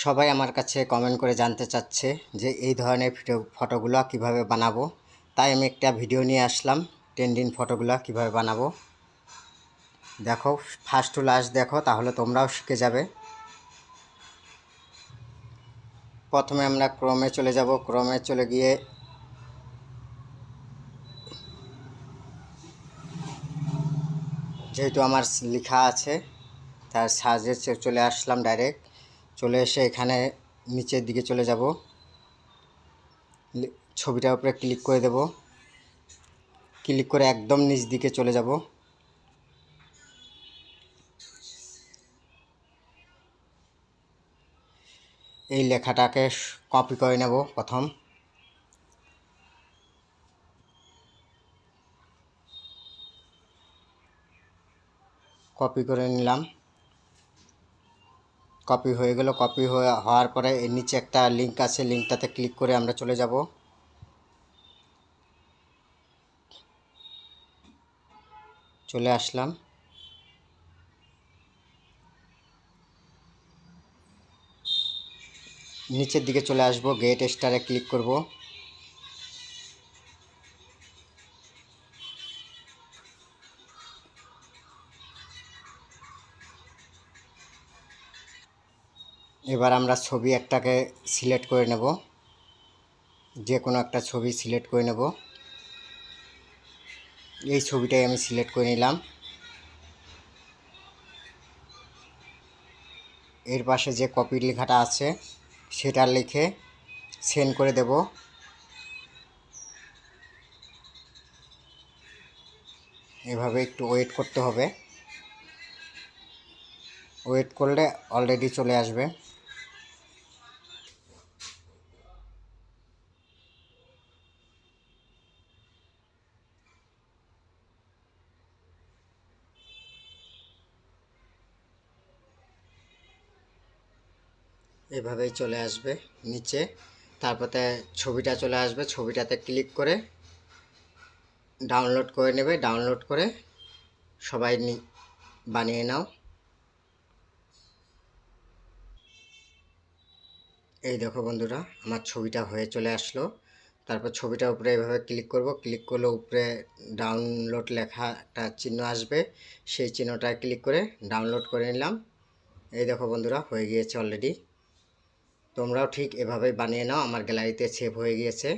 সবাই আমার কাছে কমেন্ট করে জানতে চাচ্ছে যে এই ধরনের ফটোগুলো কিভাবে বানাবো, তাই আমি একটা ভিডিও নিয়ে আসলাম ট্রেন্ডিং ফটোগুলো কিভাবে বানাবো। দেখো, ফার্স্ট টু লাস্ট দেখো, তাহলে তোমরাও শিখে যাবে। প্রথমে আমরা ক্রোমে চলে যাব। ক্রোমে চলে গিয়ে যেহেতু আমার লেখা আছে তার সার্চে চলে আসলাম ডাইরেক্ট। চলে এসে এখানে নিচের দিকে চলে যাব, ছবিটার উপরে ক্লিক করে দেব। ক্লিক করে একদম নিচ দিকে চলে যাব। এই লেখাটাকে কপি করে নেব। প্রথম কপি করে নিলাম। কপি হয়ে গেল। কপি হওয়ার পরে এর নিচে একটা লিঙ্ক আছে, লিঙ্কটাতে ক্লিক করে আমরা চলে যাব। চলে আসলাম। নিচের দিকে চলে আসব, গেট স্টারে ক্লিক করব। এবার আমরা ছবি একটাকে সিলেক্ট করে নেব, যে কোনো একটা ছবি সিলেক্ট করে নেব। এই ছবিটাই আমি সিলেক্ট করে নিলাম। এর পাশে যে কপি লেখাটা আছে সেটা লিখে সেন্ড করে দেব। এভাবে একটু ওয়েট করতে হবে। ওয়েট করলে অলরেডি চলে আসবে। এভাবেই চলে আসবে নিচে। তারপরে ছবিটা চলে আসবে, ছবিটাতে ক্লিক করে ডাউনলোড করে নেবে। ডাউনলোড করে সবাই বানিয়ে নাও। এই দেখো বন্ধুরা, আমার ছবিটা হয়ে চলে আসলো। তারপর ছবিটার উপরে এভাবে ক্লিক করব। ক্লিক করলে উপরে ডাউনলোড লেখা একটা চিহ্ন আসবে, সেই চিহ্নটা ক্লিক করে ডাউনলোড করে নিলাম। এই দেখো বন্ধুরা, হয়ে গিয়েছে অলরেডি। তোমরাও ঠিক এভাবেই বানিয়ে নাও। আমার গ্যালারিতে সেভ হয়ে গিয়েছে।